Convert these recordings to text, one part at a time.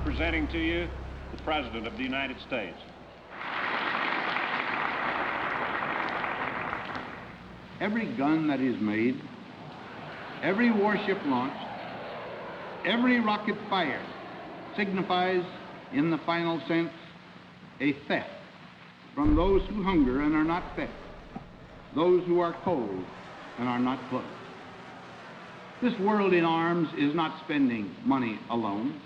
presenting to you the President of the United States. Every gun that is made, every warship launched, every rocket fired signifies, in the final sense, a theft from those who hunger and are not fed, those who are cold and are not clothed. This world in arms is not spending money alone.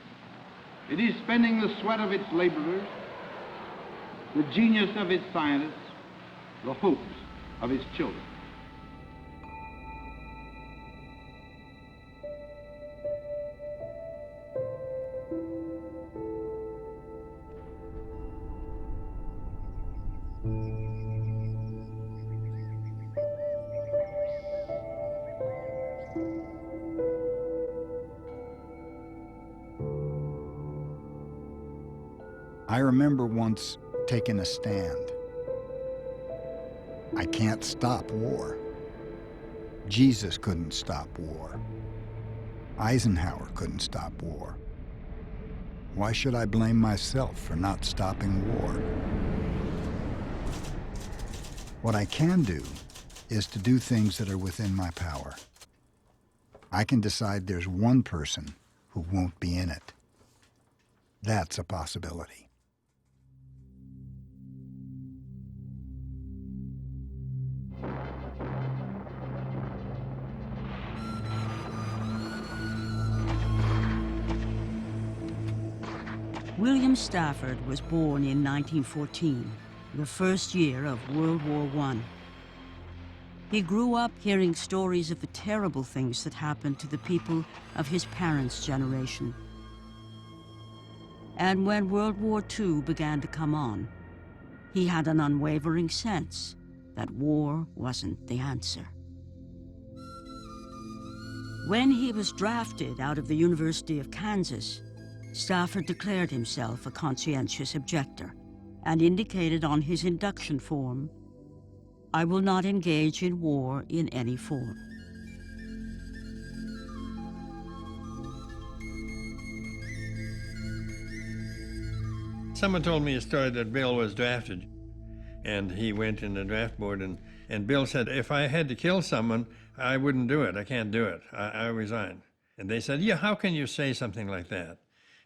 It is spending the sweat of its laborers, the genius of its scientists, the hopes of its children. I remember once taking a stand. I can't stop war. Jesus couldn't stop war. Eisenhower couldn't stop war. Why should I blame myself for not stopping war? What I can do is to do things that are within my power. I can decide there's one person who won't be in it. That's a possibility. William Stafford was born in 1914, the first year of World War I. He grew up hearing stories of the terrible things that happened to the people of his parents' generation. And when World War II began to come on, he had an unwavering sense that war wasn't the answer. When he was drafted out of the University of Kansas, Stafford declared himself a conscientious objector and indicated on his induction form, "I will not engage in war in any form." Someone told me a story that Bill was drafted, and he went in the draft board, and Bill said, if I had to kill someone, I wouldn't do it. I can't do it. I resign. And they said, yeah, how can you say something like that?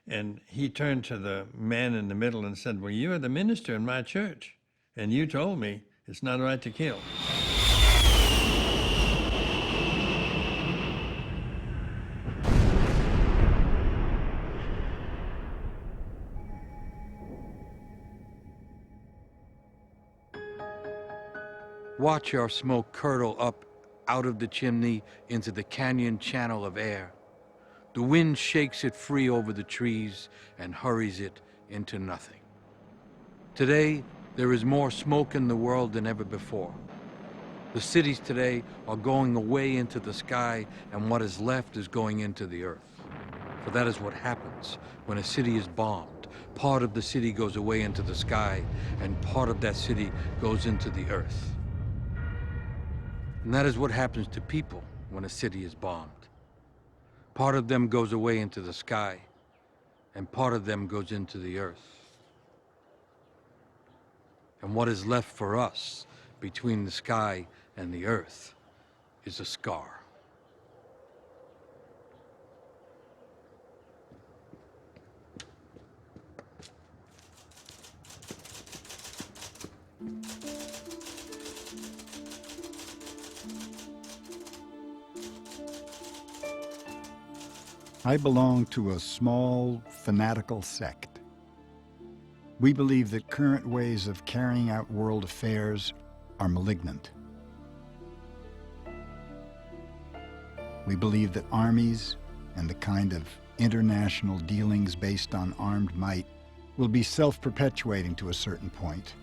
And he turned to the man in the middle and said, well, you are the minister in my church, and you told me it's not right to kill. Watch our smoke curdle up out of the chimney into the canyon channel of air. The wind shakes it free over the trees and hurries it into nothing. Today, there is more smoke in the world than ever before. The cities today are going away into the sky, and what is left is going into the earth. For that is what happens when a city is bombed. Part of the city goes away into the sky, and part of that city goes into the earth. And that is what happens to people when a city is bombed. Part of them goes away into the sky, and part of them goes into the earth. And what is left for us between the sky and the earth is a scar. I belong to a small, fanatical sect. We believe that current ways of carrying out world affairs are malignant. We believe that armies and the kind of international dealings based on armed might will be self-perpetuating to a certain point.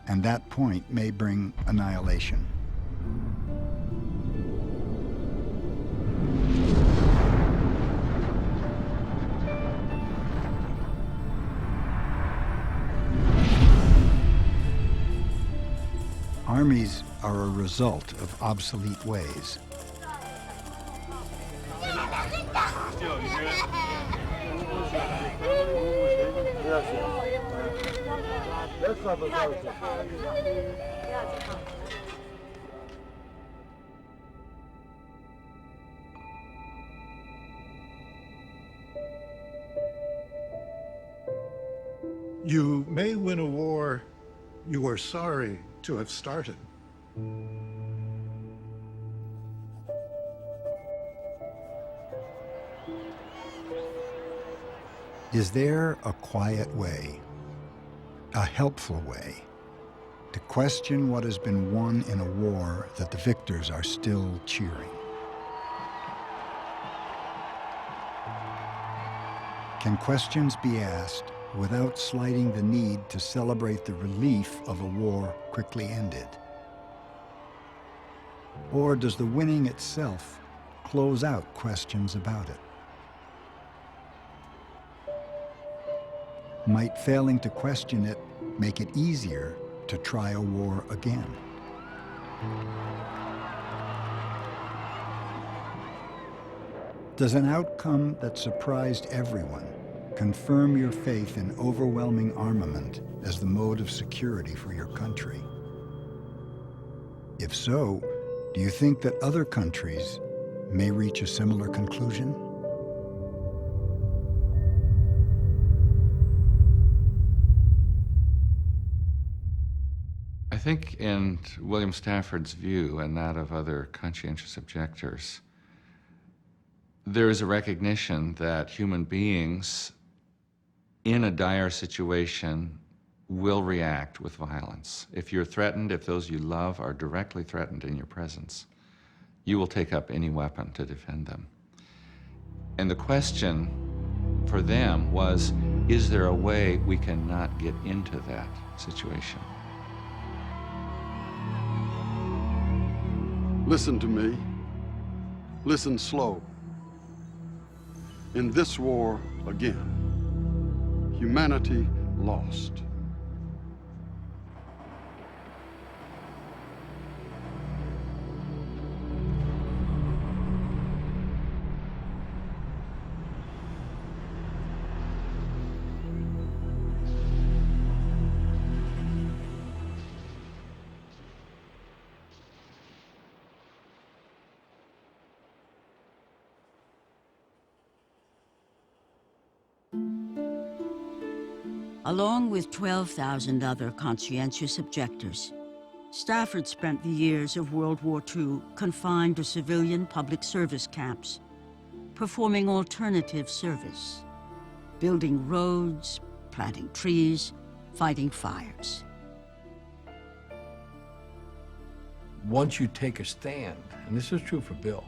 And that point may bring annihilation. Armies are a result of obsolete ways. You may win a war you are sorry to have started. Is there a quiet way, a helpful way, to question what has been won in a war that the victors are still cheering? Can questions be asked without slighting the need to celebrate the relief of a war quickly ended? Or does the winning itself close out questions about it? Might failing to question it make it easier to try a war again? Does an outcome that surprised everyone confirm your faith in overwhelming armament as the mode of security for your country? If so, do you think that other countries may reach a similar conclusion? I think in William Stafford's view and that of other conscientious objectors, there is a recognition that human beings in a dire situation will react with violence. If you're threatened, if those you love are directly threatened in your presence, you will take up any weapon to defend them. And the question for them was, is there a way we can not get into that situation? Listen to me. Listen slow. In this war again, humanity lost. Along with 12,000 other conscientious objectors, Stafford spent the years of World War II confined to civilian public service camps, performing alternative service, building roads, planting trees, fighting fires. Once you take a stand, and this is true for Bill,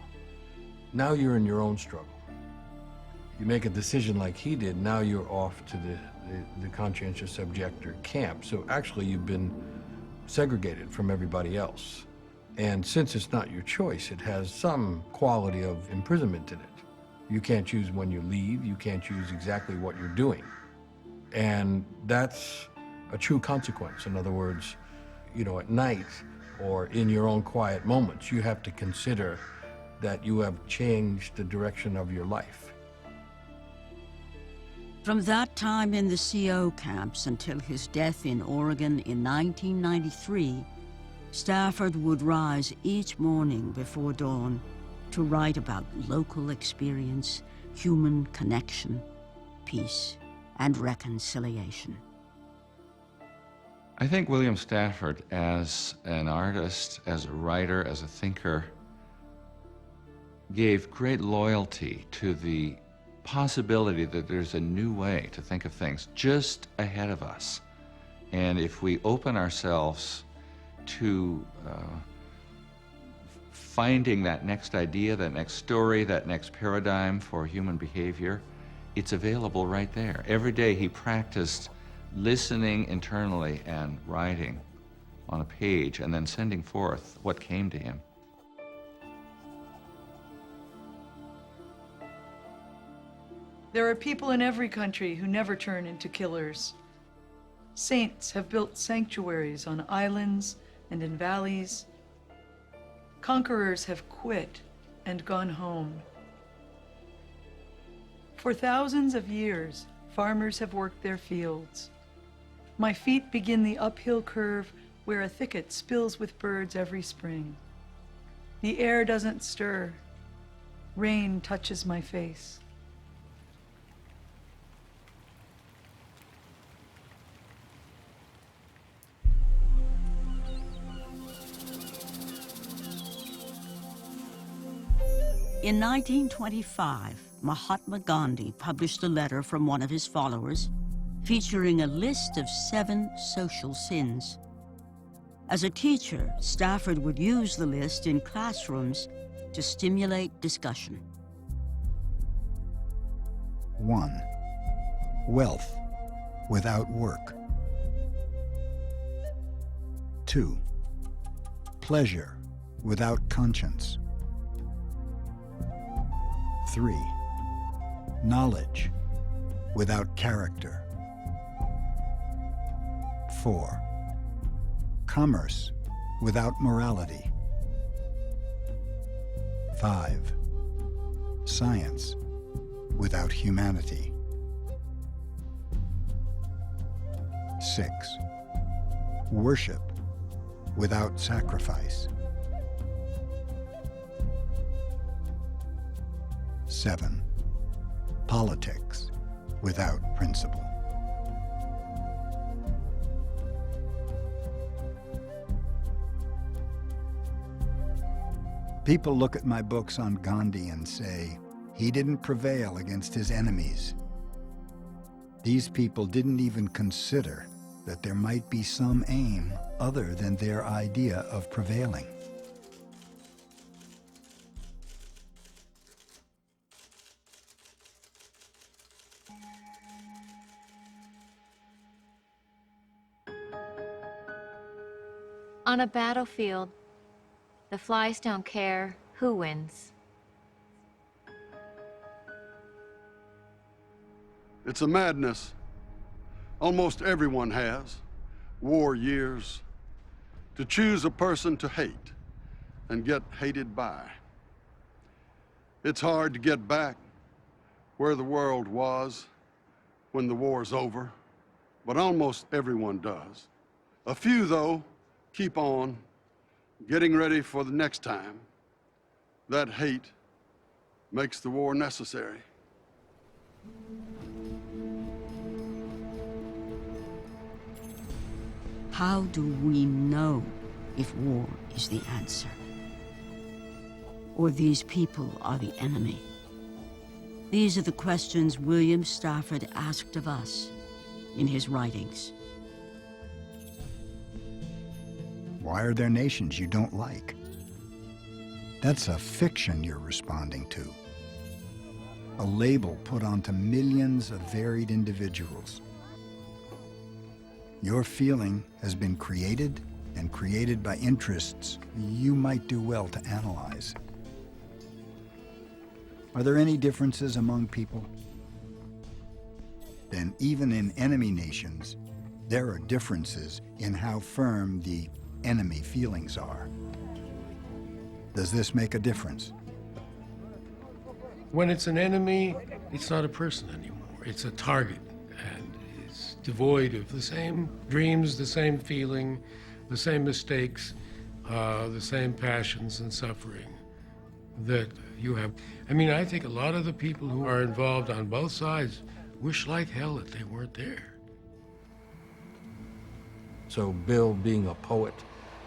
now you're in your own struggle. You make a decision like he did, now you're off to the conscientious objector camp. So actually you've been segregated from everybody else. And since it's not your choice, it has some quality of imprisonment in it. You can't choose when you leave, you can't choose exactly what you're doing. And that's a true consequence. In other words, you know, at night or in your own quiet moments, you have to consider that you have changed the direction of your life. From that time in the CO camps until his death in Oregon in 1993, Stafford would rise each morning before dawn to write about local experience, human connection, peace, and reconciliation. I think William Stafford, as an artist, as a writer, as a thinker, gave great loyalty to the possibility that there's a new way to think of things just ahead of us. And if we open ourselves to finding that next idea, that next story, that next paradigm for human behavior, it's available right there. Every day he practiced listening internally and writing on a page and then sending forth what came to him. There are people in every country who never turn into killers. Saints have built sanctuaries on islands and in valleys. Conquerors have quit and gone home. For thousands of years, farmers have worked their fields. My feet begin the uphill curve where a thicket spills with birds every spring. The air doesn't stir. Rain touches my face. In 1925, Mahatma Gandhi published a letter from one of his followers featuring a list of 7 social sins. As a teacher, Stafford would use the list in classrooms to stimulate discussion. 1. Wealth without work. 2. Pleasure without conscience. 3. Knowledge without character. 4. Commerce without morality. 5. Science without humanity. 6. Worship without sacrifice. 7. Politics without principle. People look at my books on Gandhi and say, he didn't prevail against his enemies. These people didn't even consider that there might be some aim other than their idea of prevailing. On a battlefield, the flies don't care who wins. It's a madness. Almost everyone has, war years, to choose a person to hate and get hated by. It's hard to get back where the world was when the war's over, but almost everyone does. A few, though, keep on getting ready for the next time. That hate makes the war necessary. How do we know if war is the answer? Or these people are the enemy? These are the questions William Stafford asked of us in his writings. Why are there nations you don't like? That's a fiction you're responding to. A label put onto millions of varied individuals. Your feeling has been created and created by interests you might do well to analyze. Are there any differences among people? Then even in enemy nations, there are differences in how firm the enemy feelings are. Does this make a difference? When it's an enemy, it's not a person anymore. It's a target, and it's devoid of the same dreams, the same feeling, the same mistakes, the same passions and suffering that you have. I mean, I think a lot of the people who are involved on both sides wish like hell that they weren't there. So Bill, being a poet,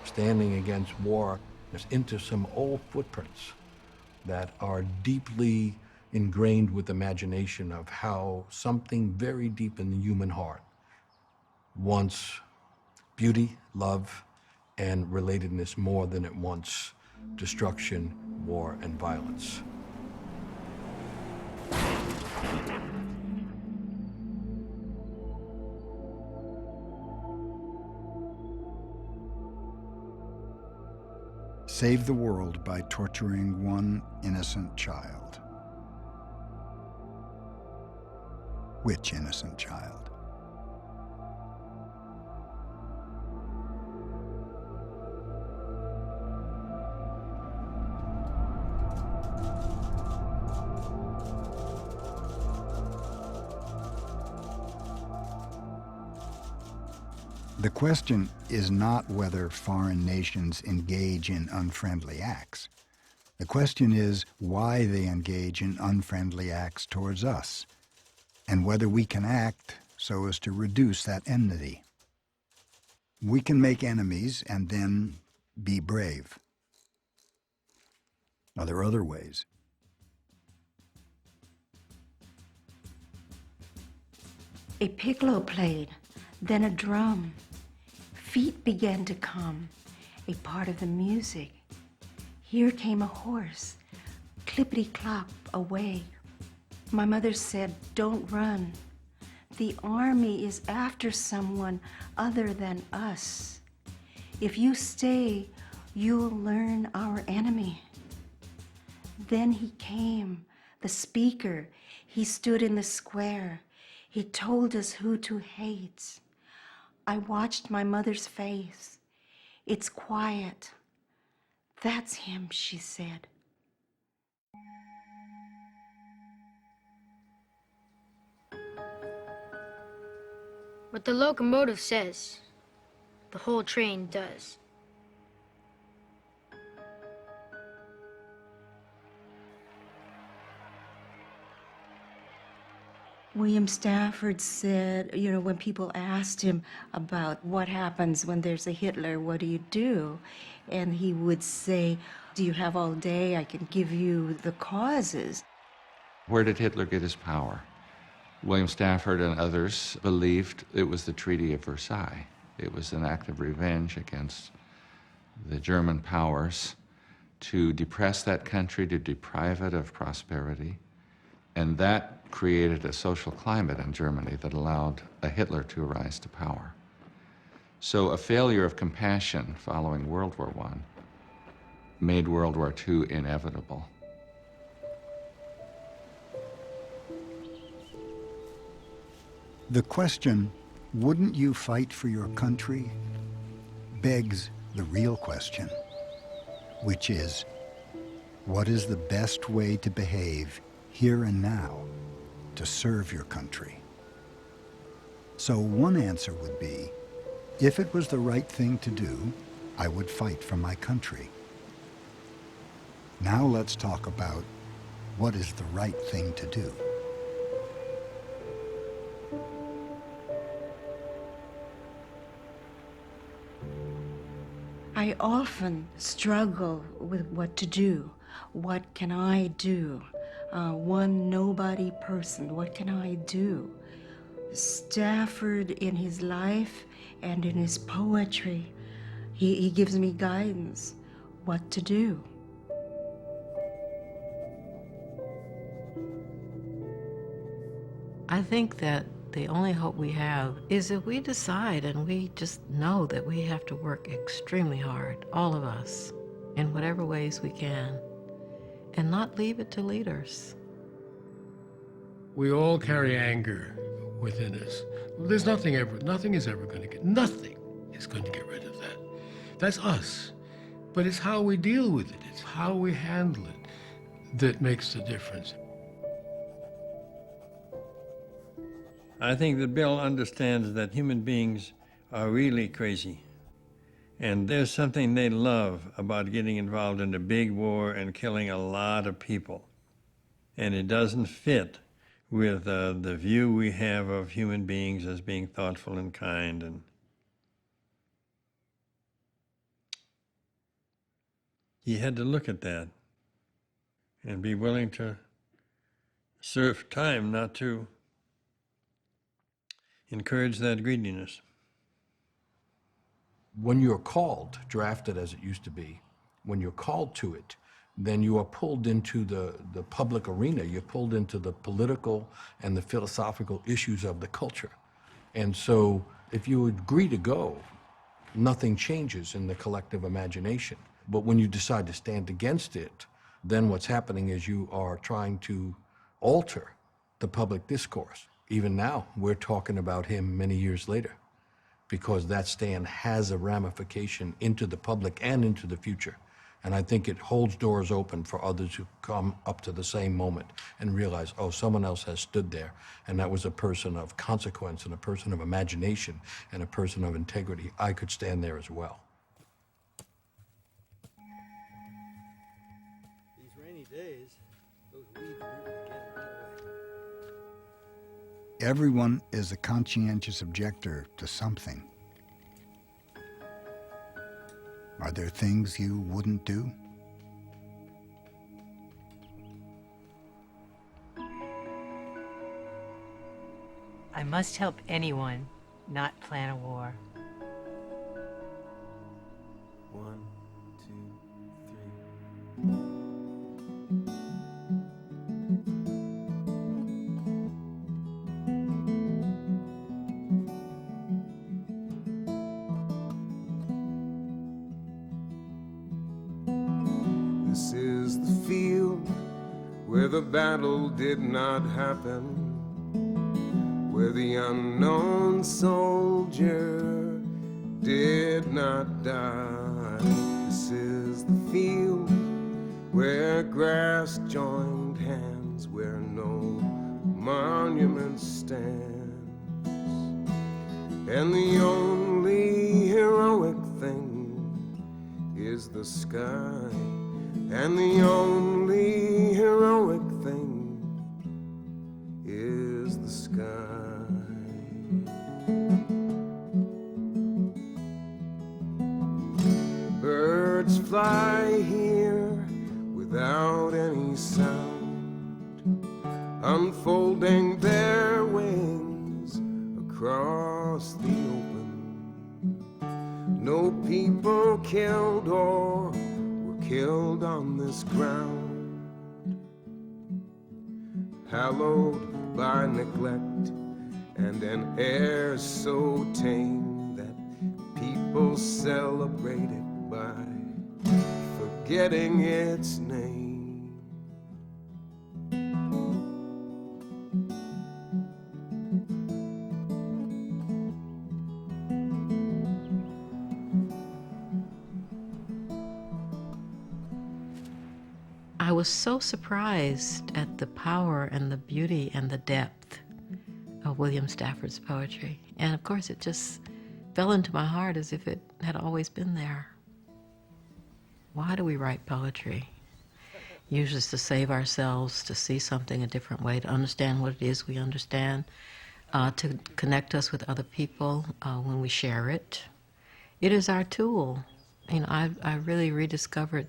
standing against war, is into some old footprints that are deeply ingrained with imagination of how something very deep in the human heart wants beauty, love, and relatedness more than it wants destruction, war, and violence. Save the world by torturing one innocent child. Which innocent child? The question is not whether foreign nations engage in unfriendly acts. The question is why they engage in unfriendly acts towards us, and whether we can act so as to reduce that enmity. We can make enemies and then be brave. Are there other ways? A piccolo played, then a drum. Feet began to come, a part of the music. Here came a horse, clippity-clop away. My mother said, "Don't run. The army is after someone other than us. If you stay, you'll learn our enemy." Then he came, the speaker. He stood in the square. He told us who to hate. I watched my mother's face. "It's quiet. That's him," she said. What the locomotive says, the whole train does. William Stafford said, when people asked him about what happens when there's a Hitler, what do you do? And he would say, "Do you have all day? I can give you the causes." Where did Hitler get his power? William Stafford and others believed it was the Treaty of Versailles. It was an act of revenge against the German powers to depress that country, to deprive it of prosperity. And that created a social climate in Germany that allowed a Hitler to rise to power. So a failure of compassion following World War I made World War II inevitable. The question, "Wouldn't you fight for your country?" begs the real question, which is, what is the best way to behave here and now to serve your country? So one answer would be, if it was the right thing to do, I would fight for my country. Now let's talk about what is the right thing to do. I often struggle with what to do. What can I do? One nobody person, what can I do? Stafford, in his life and in his poetry, he gives me guidance, what to do. I think that the only hope we have is if we decide and we just know that we have to work extremely hard, all of us, in whatever ways we can, and not leave it to leaders. We all carry anger within us. There's nothing is ever going to get rid of that. That's us. But it's how we deal with it, it's how we handle it that makes the difference. I think that Bill understands that human beings are really crazy. And there's something they love about getting involved in a big war and killing a lot of people. And it doesn't fit with the view we have of human beings as being thoughtful and kind. And he had to look at that and be willing to serve time not to encourage that greediness. When you're called, drafted as it used to be, when you're called to it, then you are pulled into the public arena. You're pulled into the political and the philosophical issues of the culture. And so if you agree to go, nothing changes in the collective imagination. But when you decide to stand against it, then what's happening is you are trying to alter the public discourse. Even now, we're talking about him many years later, because that stand has a ramification into the public and into the future. And I think it holds doors open for others who come up to the same moment and realize, oh, someone else has stood there, and that was a person of consequence and a person of imagination and a person of integrity. I could stand there as well. These rainy days, those weeds really get that way. Everyone is a conscientious objector to something. Are there things you wouldn't do? I must help anyone not plan a war. 1, 2, 3. This is the field where the battle did not happen, where the unknown soldier did not die. This is the field where grass joined hands, where no monument stands, and the only heroic thing is the sky, and the only heroic thing is the sky. Birds fly here without any sound, unfolding their wings across the open. No people killed or were killed on this ground, hallowed by neglect and an air so tame that people celebrate it by forgetting its name. I was so surprised at the power and the beauty and the depth of William Stafford's poetry. And of course, it just fell into my heart as if it had always been there. Why do we write poetry? Usually it's to save ourselves, to see something a different way, to understand what it is we understand, to connect us with other people when we share it. It is our tool. You know, I really rediscovered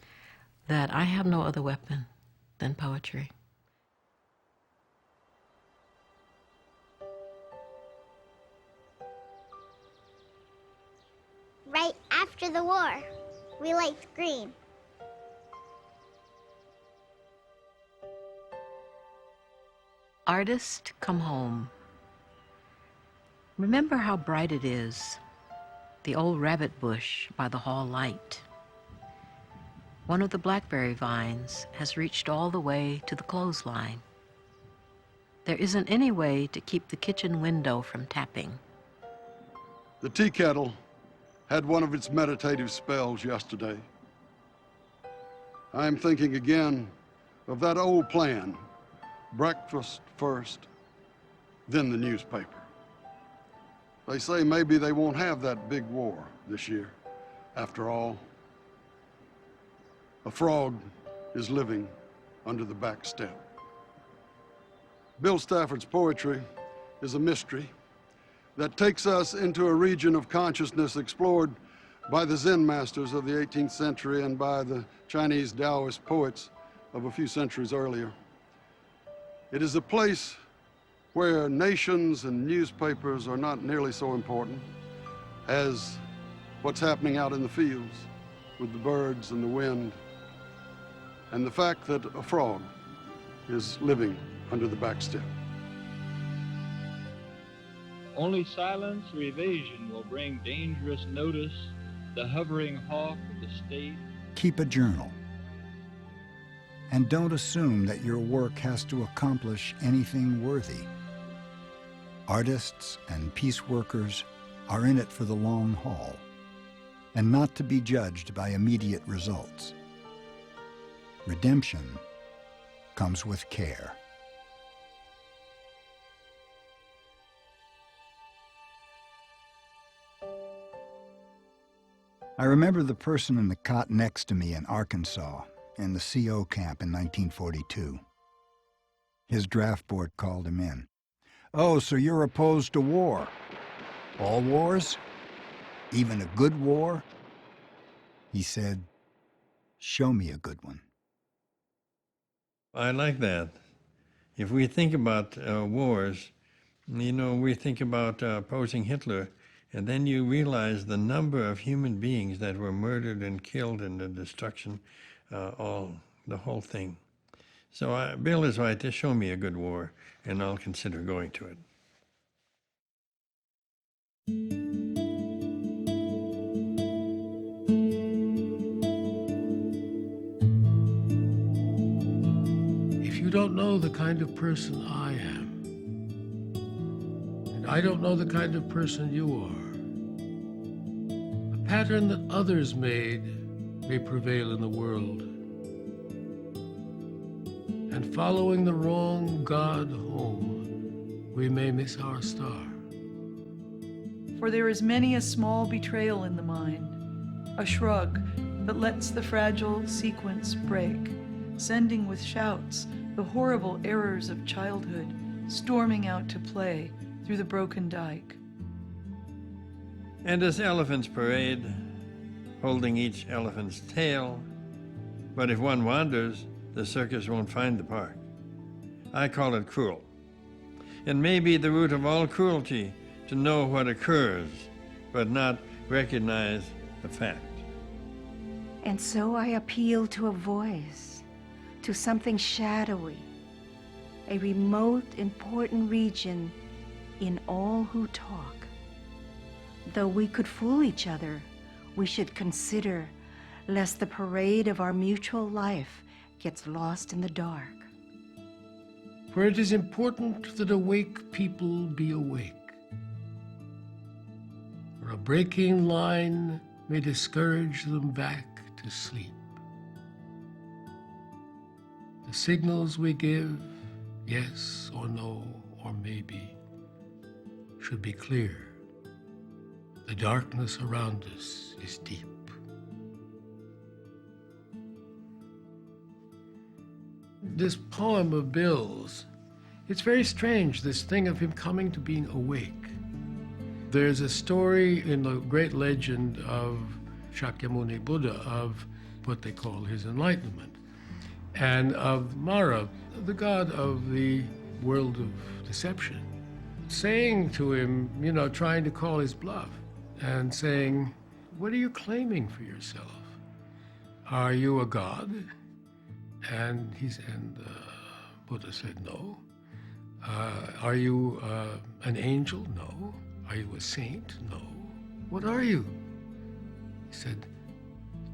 that I have no other weapon than poetry. Right after the war, we liked green. Artist, come home. Remember how bright it is, the old rabbit bush by the hall light. One of the blackberry vines has reached all the way to the clothesline. There isn't any way to keep the kitchen window from tapping. The tea kettle had one of its meditative spells yesterday. I'm thinking again of that old plan, breakfast first, then the newspaper. They say maybe they won't have that big war this year, after all. A frog is living under the back step. Bill Stafford's poetry is a mystery that takes us into a region of consciousness explored by the Zen masters of the 18th century and by the Chinese Taoist poets of a few centuries earlier. It is a place where nations and newspapers are not nearly so important as what's happening out in the fields with the birds and the wind, and the fact that a frog is living under the back step. Only silence or evasion will bring dangerous notice, the hovering hawk of the state. Keep a journal. And don't assume that your work has to accomplish anything worthy. Artists and peace workers are in it for the long haul, and not to be judged by immediate results. Redemption comes with care. I remember the person in the cot next to me in Arkansas in the CO camp in 1942. His draft board called him in. "Oh, so you're opposed to war? All wars? Even a good war?" He said, "Show me a good one." I like that. If we think about wars, you know, we think about opposing Hitler, and then you realize the number of human beings that were murdered and killed in the destruction, the whole thing. So Bill is right, just show me a good war, and I'll consider going to it. If you don't know the kind of person I am, and I don't know the kind of person you are, the pattern that others made may prevail in the world. And following the wrong God home, we may miss our star. For there is many a small betrayal in the mind, a shrug that lets the fragile sequence break, sending with shouts the horrible errors of childhood storming out to play through the broken dike. And as elephants parade, holding each elephant's tail, but if one wanders, the circus won't find the park. I call it cruel. It may be the root of all cruelty to know what occurs, but not recognize the fact. And so I appeal to a voice, to something shadowy, a remote, important region in all who talk. Though we could fool each other, we should consider lest the parade of our mutual life gets lost in the dark. For it is important that awake people be awake. For a breaking line may discourage them back to sleep. The signals we give, yes or no or maybe, should be clear. The darkness around us is deep. This poem of Bill's, it's very strange, this thing of him coming to being awake. There's a story in the great legend of Shakyamuni Buddha of what they call his enlightenment, and of Mara, the god of the world of deception, saying to him, you know, trying to call his bluff, and saying, "What are you claiming for yourself? Are you a god?" And Buddha said, "No." Are you an angel? No. Are you a saint? No. What are you? He said,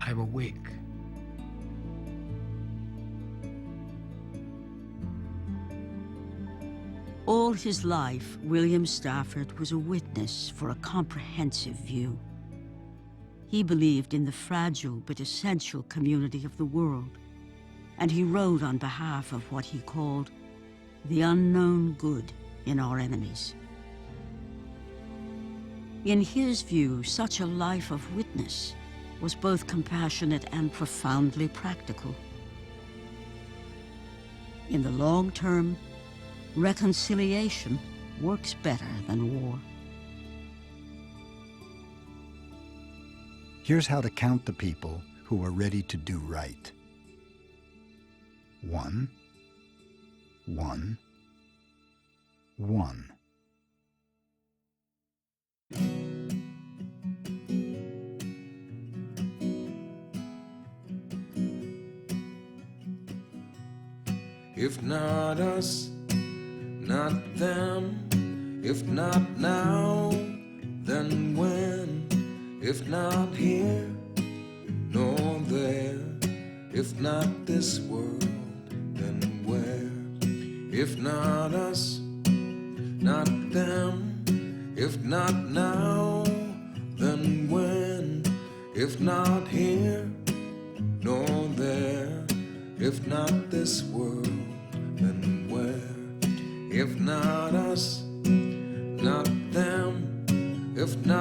"I'm awake." All his life, William Stafford was a witness for a comprehensive view. He believed in the fragile but essential community of the world, and he wrote on behalf of what he called the unknown good in our enemies. In his view, such a life of witness was both compassionate and profoundly practical. In the long term, reconciliation works better than war. Here's how to count the people who are ready to do right. 1, 1, 1. If not us, not them. If not now, then when? If not here, nor there. If not this world, then where? If not us, not them. If not now, then when? If not here, nor there. not this world, then where? If not us, not them, if not